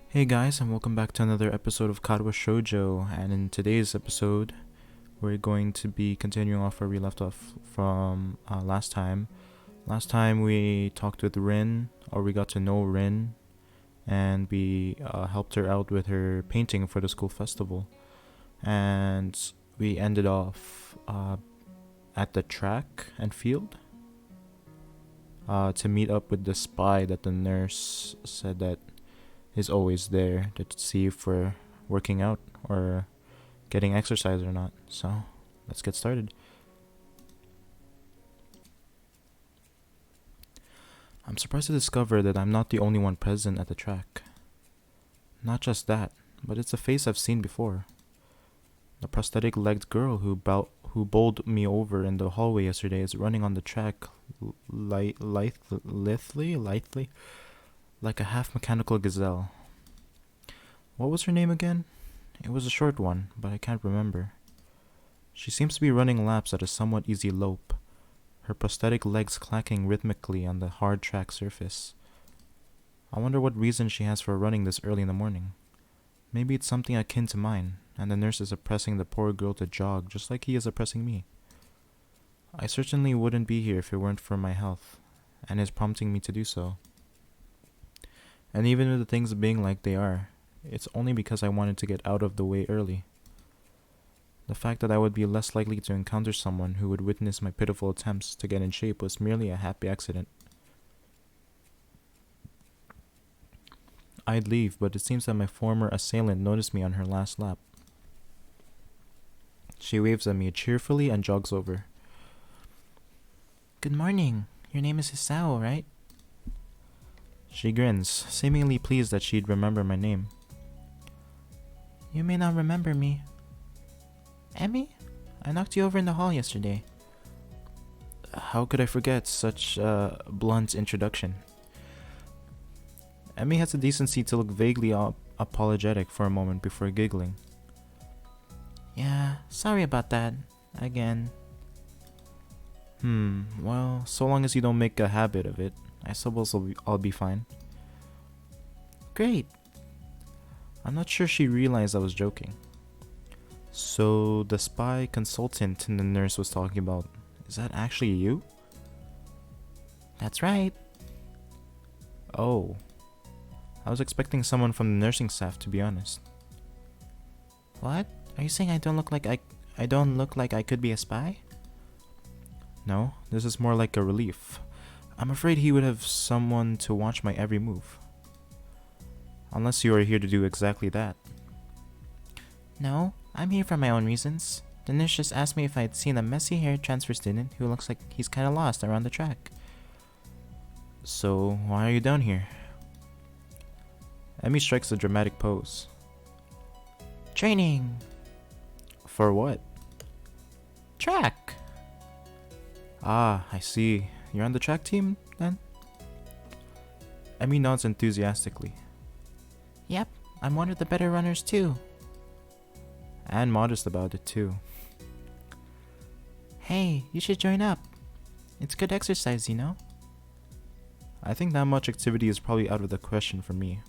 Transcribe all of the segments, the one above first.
Hey guys, and welcome back to another episode of Katawa Shoujo. And in today's episode, we're going to be continuing off where we left off from last time. Last time we talked with Rin, or we got to know Rin, and we helped her out with her painting for the school festival. And we ended off at the track and field to meet up with the spy that the nurse said that is always there to see if we're working out or getting exercise or not. So, let's get started. I'm surprised to discover that I'm not the only one present at the track. Not just that, but it's a face I've seen before. The prosthetic-legged girl who bowled me over in the hallway yesterday is running on the track lithely, like a half-mechanical gazelle. What was her name again? It was a short one, but I can't remember. She seems to be running laps at a somewhat easy lope, her prosthetic legs clacking rhythmically on the hard track surface. I wonder what reason she has for running this early in the morning. Maybe it's something akin to mine, and the nurse is oppressing the poor girl to jog just like he is oppressing me. I certainly wouldn't be here if it weren't for my health, and his prompting me to do so. And even with the things being like they are, it's only because I wanted to get out of the way early. The fact that I would be less likely to encounter someone who would witness my pitiful attempts to get in shape was merely a happy accident. I'd leave, but it seems that my former assailant noticed me on her last lap. She waves at me cheerfully and jogs over. Good morning. Your name is Hisao, right? She grins, seemingly pleased that she'd remember my name. You may not remember me. Emmy? I knocked you over in the hall yesterday. How could I forget such a blunt introduction? Emmy has the decency to look vaguely apologetic for a moment before giggling. Yeah, sorry about that. Again. Well, so long as you don't make a habit of it, I suppose I'll be fine. Great. I'm not sure she realized I was joking. So, the spy consultant the nurse was talking about, is that actually you? That's right. Oh. I was expecting someone from the nursing staff, to be honest. What? Are you saying I don't look like I could be a spy? No, this is more like a relief. I'm afraid he would have someone to watch my every move. Unless you are here to do exactly that. No, I'm here for my own reasons. The nurse just asked me if I'd seen a messy-haired transfer student who looks like he's kinda lost around the track. So, why are you down here? Emmy strikes a dramatic pose. Training! For what? Track! Ah, I see. You're on the track team, then? Emmy nods enthusiastically. Yep, I'm one of the better runners too. And modest about it too. Hey, you should join up. It's good exercise, you know? I think that much activity is probably out of the question for me.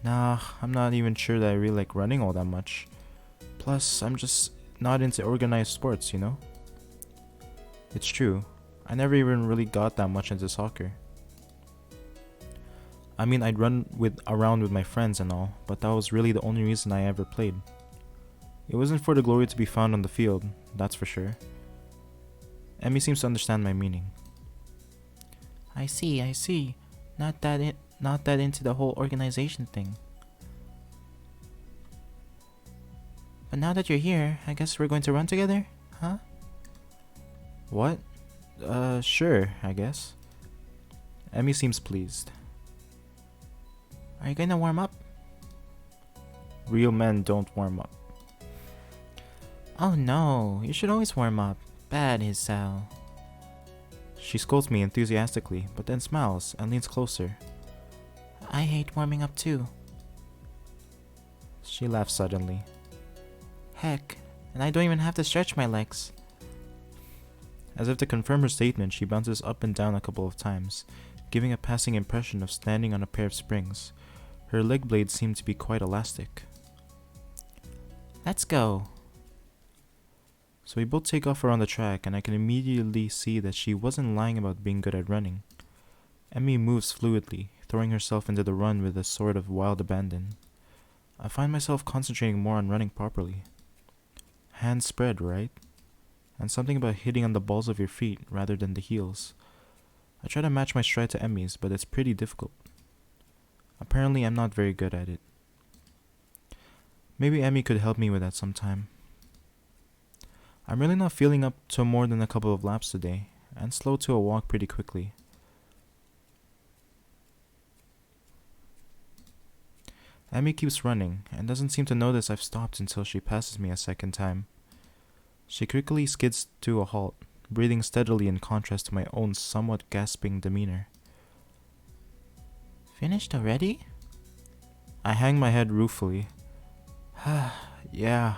Nah, I'm not even sure that I really like running all that much. Plus, I'm just not into organized sports, you know? It's true. I never even really got that much into soccer. I mean, I'd run around with my friends and all, but that was really the only reason I ever played. It wasn't for the glory to be found on the field, that's for sure. Emmy seems to understand my meaning. I see. Not that into the whole organization thing. But now that you're here, I guess we're going to run together, huh? What? Sure, I guess. Emmy seems pleased. Are you gonna warm up? Real men don't warm up. Oh no, you should always warm up. Bad, Hisao. She scolds me enthusiastically, but then smiles and leans closer. I hate warming up too. She laughs suddenly. Heck, and I don't even have to stretch my legs. As if to confirm her statement, she bounces up and down a couple of times, giving a passing impression of standing on a pair of springs. Her leg blades seemed to be quite elastic. Let's go. So we both take off around the track, and I can immediately see that she wasn't lying about being good at running. Emmy moves fluidly, throwing herself into the run with a sort of wild abandon. I find myself concentrating more on running properly. Hands spread, right? And something about hitting on the balls of your feet rather than the heels. I try to match my stride to Emmy's, but it's pretty difficult. Apparently, I'm not very good at it. Maybe Emmy could help me with that sometime. I'm really not feeling up to more than a couple of laps today, and slow to a walk pretty quickly. Emmy keeps running, and doesn't seem to notice I've stopped until she passes me a second time. She quickly skids to a halt, breathing steadily in contrast to my own somewhat gasping demeanor. Finished already? I hang my head ruefully. Yeah.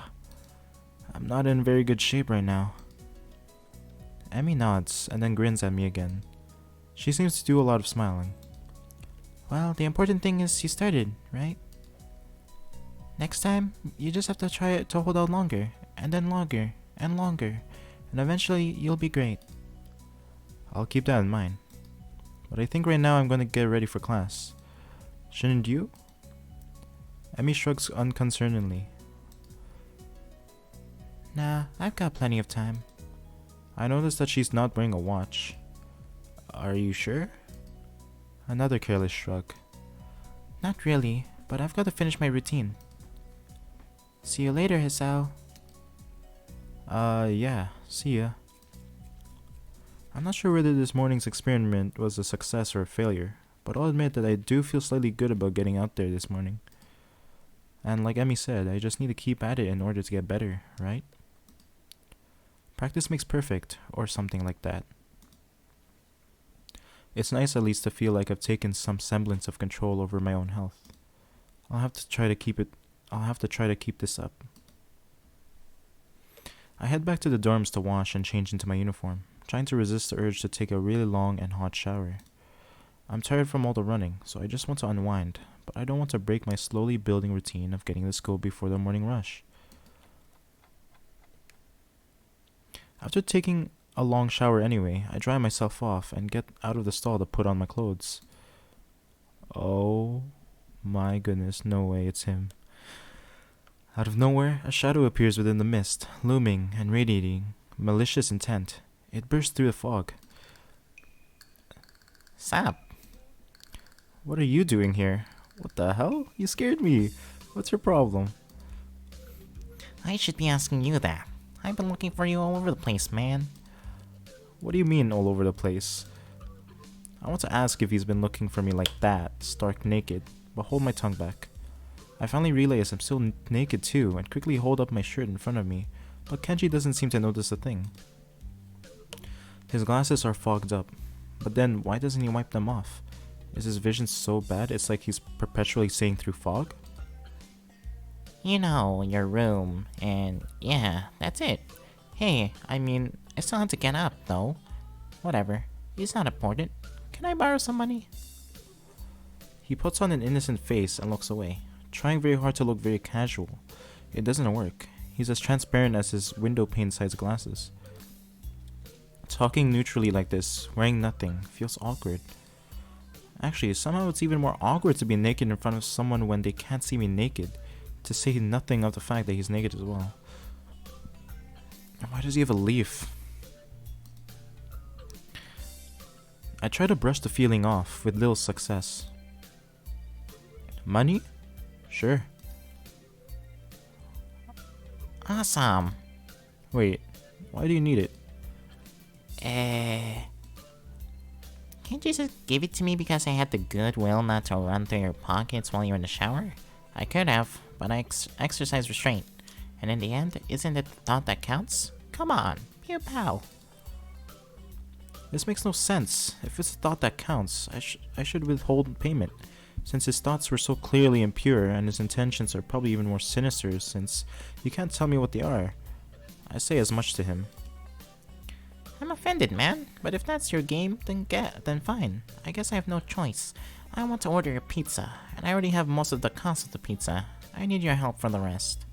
I'm not in very good shape right now. Emmy nods and then grins at me again. She seems to do a lot of smiling. Well, the important thing is you started, right? Next time, you just have to try it to hold out longer, and then longer, and longer, and eventually you'll be great. I'll keep that in mind. But I think right now I'm going to get ready for class. Shouldn't you? Emmy shrugs unconcernedly. Nah, I've got plenty of time. I notice that she's not wearing a watch. Are you sure? Another careless shrug. Not really, but I've got to finish my routine. See you later, Hisao. Yeah, see ya. I'm not sure whether this morning's experiment was a success or a failure, but I'll admit that I do feel slightly good about getting out there this morning. And like Emmy said, I just need to keep at it in order to get better, right? Practice makes perfect, or something like that. It's nice at least to feel like I've taken some semblance of control over my own health. I'll have to try to keep this up. I head back to the dorms to wash and change into my uniform, trying to resist the urge to take a really long and hot shower. I'm tired from all the running, so I just want to unwind, but I don't want to break my slowly building routine of getting to school before the morning rush. After taking a long shower anyway, I dry myself off and get out of the stall to put on my clothes. Oh my goodness, no way, it's him. Out of nowhere, a shadow appears within the mist, looming and radiating malicious intent. It bursts through the fog. Sap! What are you doing here? What the hell? You scared me. What's your problem? I should be asking you that. I've been looking for you all over the place, man. What do you mean, all over the place? I want to ask if he's been looking for me like that, stark naked, but hold my tongue back. I finally realize I'm still naked too, and quickly hold up my shirt in front of me, but Kenji doesn't seem to notice a thing. His glasses are fogged up, but then why doesn't he wipe them off? Is his vision so bad it's like he's perpetually seeing through fog? You know, your room, and yeah, that's it. Hey, I mean, I still have to get up, though. Whatever, it's not important. Can I borrow some money? He puts on an innocent face and looks away, trying very hard to look very casual. It doesn't work. He's as transparent as his window pane-sized glasses. Talking neutrally like this, wearing nothing, feels awkward. Actually, somehow it's even more awkward to be naked in front of someone when they can't see me naked, to say nothing of the fact that he's naked as well. And why does he have a leaf? I try to brush the feeling off with little success. Money? Sure. Awesome. Wait, why do you need it? Can't you just give it to me because I had the goodwill not to run through your pockets while you're in the shower? I could have, but I exercise restraint. And in the end, isn't it the thought that counts? Come on, be a pal. This makes no sense. If it's the thought that counts, I should withhold payment, since his thoughts were so clearly impure and his intentions are probably even more sinister since you can't tell me what they are. I say as much to him. I'm offended, man, but if that's your game, then fine. I guess I have no choice. I want to order a pizza, and I already have most of the cost of the pizza. I need your help for the rest.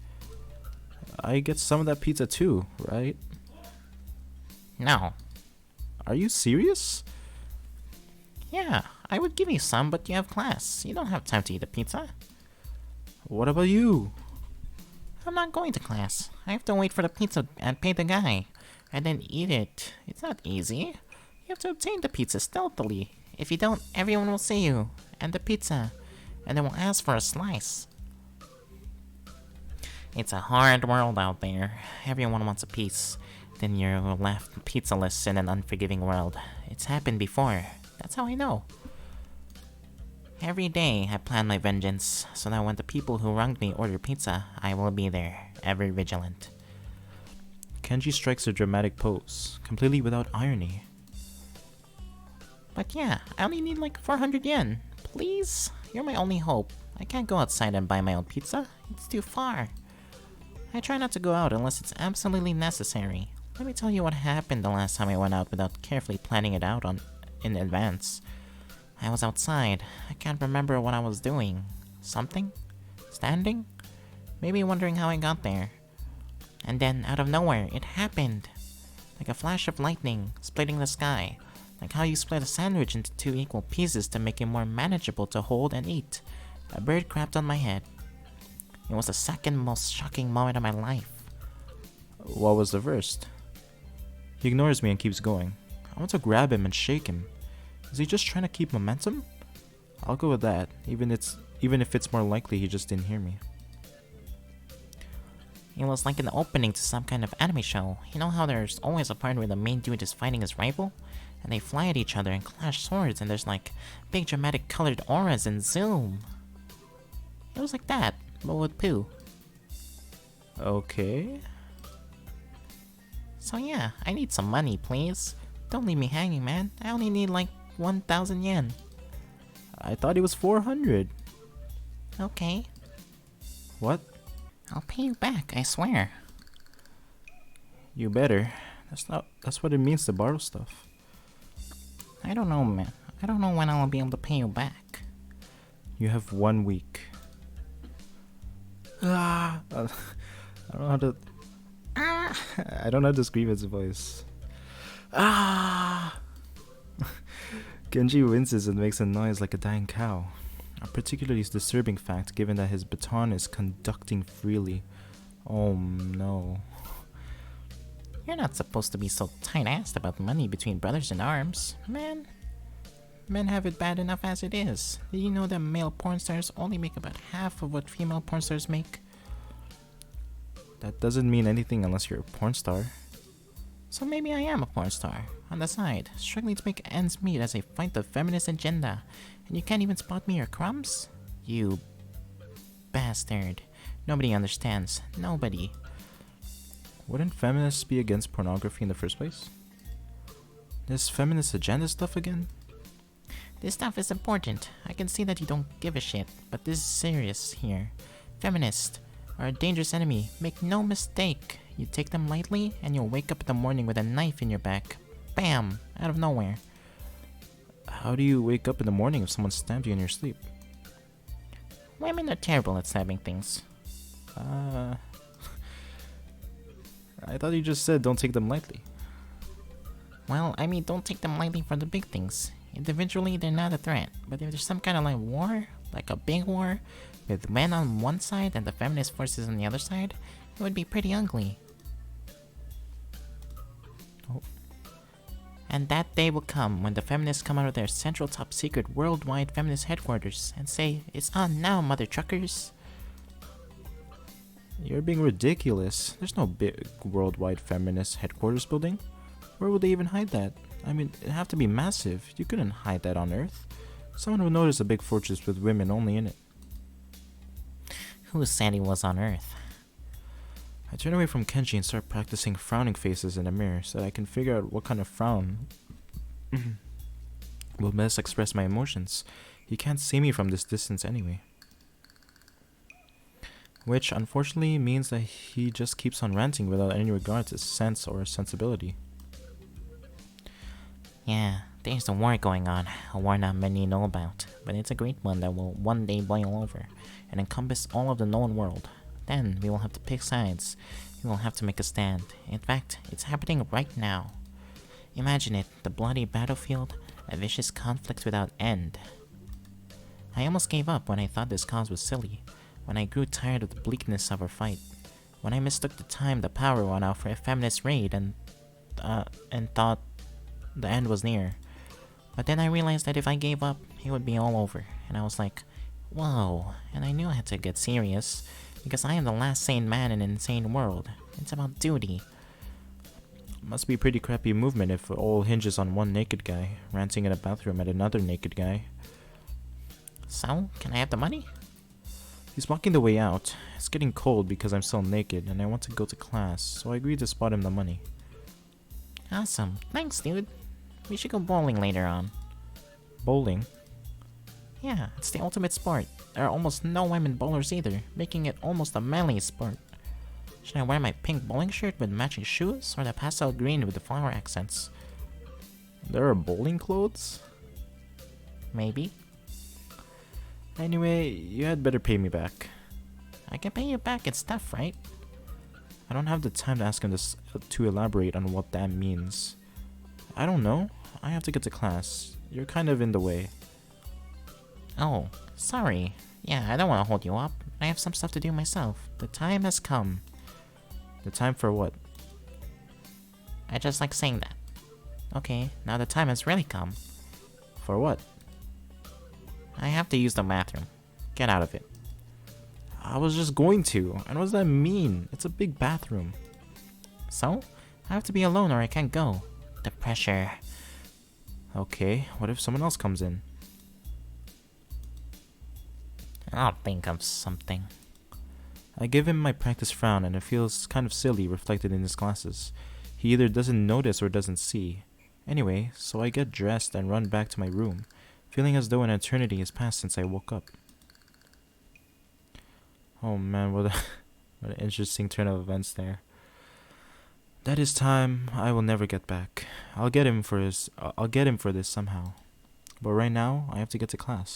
I get some of that pizza too, right? No. Are you serious? Yeah, I would give you some, but you have class. You don't have time to eat a pizza. What about you? I'm not going to class. I have to wait for the pizza and pay the guy, and then eat it. It's not easy. You have to obtain the pizza stealthily. If you don't, everyone will see you, and the pizza, and they will ask for a slice. It's a hard world out there. Everyone wants a piece. Then you're left pizzaless in an unforgiving world. It's happened before. That's how I know. Every day, I plan my vengeance, so that when the people who wronged me order pizza, I will be there, ever vigilant. Kenji strikes a dramatic pose, completely without irony. But yeah, I only need like 400 yen. Please? You're my only hope. I can't go outside and buy my own pizza. It's too far. I try not to go out unless it's absolutely necessary. Let me tell you what happened the last time I went out without carefully planning it out in advance. I was outside. I can't remember what I was doing. Something? Standing? Maybe wondering how I got there. And then, out of nowhere, it happened. Like a flash of lightning, splitting the sky. Like how you split a sandwich into 2 equal pieces to make it more manageable to hold and eat. A bird crapped on my head. It was the second most shocking moment of my life. What was the first? He ignores me and keeps going. I want to grab him and shake him. Is he just trying to keep momentum? I'll go with that, even if it's more likely he just didn't hear me. It was like an opening to some kind of anime show. You know how there's always a part where the main dude is fighting his rival? And they fly at each other and clash swords, and there's like big dramatic colored auras and zoom. It was like that, but with poo. Okay. So yeah, I need some money, please. Don't leave me hanging, man. I only need like 1,000 yen. I thought it was 400. Okay. What? I'll pay you back, I swear. You better. That's what it means to borrow stuff. I don't know, man. I don't know when I'll be able to pay you back. You have 1 week. I don't know how to. I don't know how to scream his voice. Kenji winces and makes a noise like a dying cow. A particularly disturbing fact given that his baton is conducting freely. Oh no. You're not supposed to be so tight-assed about money between brothers in arms, man. Men have it bad enough as it is. Did you know that male porn stars only make about half of what female porn stars make? That doesn't mean anything unless you're a porn star. So maybe I am a porn star, on the side, struggling to make ends meet as I fight the feminist agenda, and you can't even spot me or crumbs? You bastard. Nobody understands. Nobody. Wouldn't feminists be against pornography in the first place? This feminist agenda stuff again? This stuff is important. I can see that you don't give a shit, but this is serious here. Feminists are a dangerous enemy. Make no mistake. You take them lightly, and you'll wake up in the morning with a knife in your back. Bam! Out of nowhere. How do you wake up in the morning if someone stabbed you in your sleep? Women are terrible at stabbing things. I thought you just said don't take them lightly. Well, I mean, don't take them lightly for the big things. Individually, they're not a threat. But if there's some kind of like war, like a big war, with men on one side and the feminist forces on the other side, it would be pretty ugly. Oh. And that day will come when the feminists come out of their central top secret worldwide feminist headquarters and say, "It's on now, mother truckers." You're being ridiculous. There's no big worldwide feminist headquarters building. Where would they even hide that? I mean, it'd have to be massive. You couldn't hide that on Earth. Someone would notice a big fortress with women only in it. Who said he was on Earth? I turn away from Kenji and start practicing frowning faces in the mirror so that I can figure out what kind of frown will best express my emotions. He can't see me from this distance anyway. Which unfortunately means that he just keeps on ranting without any regard to sense or sensibility. Yeah, There's a war going on, a war not many know about, but it's a great one that will one day boil over and encompass all of the known world. Then we will have to pick sides. We will have to make a stand. In fact, it's happening right now. Imagine it, the bloody battlefield, a vicious conflict without end. I almost gave up when I thought this cause was silly, when I grew tired of the bleakness of our fight, when I mistook the time the power went out for a feminist raid and thought the end was near. But then I realized that if I gave up, it would be all over, and I was like, whoa, and I knew I had to get serious, because I am the last sane man in an insane world. It's about duty. Must be a pretty crappy movement if it all hinges on one naked guy, ranting in a bathroom at another naked guy. So, can I have the money? He's walking the way out. It's getting cold because I'm still naked and I want to go to class, so I agreed to spot him the money. Awesome. Thanks, dude. We should go bowling later on. Bowling? Yeah, it's the ultimate sport. There are almost no women bowlers either, making it almost a manly sport. Should I wear my pink bowling shirt with matching shoes, or the pastel green with the flower accents? There are bowling clothes? Maybe. Anyway, you had better pay me back. I can pay you back in stuff, right? I don't have the time to ask him to elaborate on what that means. I don't know. I have to get to class. You're kind of in the way. Oh, sorry. Yeah, I don't want to hold you up. I have some stuff to do myself. The time has come. The time for what? I just like saying that. Okay, now the time has really come. For what? I have to use the bathroom. Get out of it. I was just going to. And what does that mean? It's a big bathroom. So? I have to be alone or I can't go. The pressure. Okay, what if someone else comes in? I'll think of something. I give him my practice frown and it feels kind of silly reflected in his glasses. He either doesn't notice or doesn't see. Anyway, so I get dressed and run back to my room, feeling as though an eternity has passed since I woke up. Oh man, what an interesting turn of events there. That is time I will never get back. I'll get him for this somehow. But right now, I have to get to class.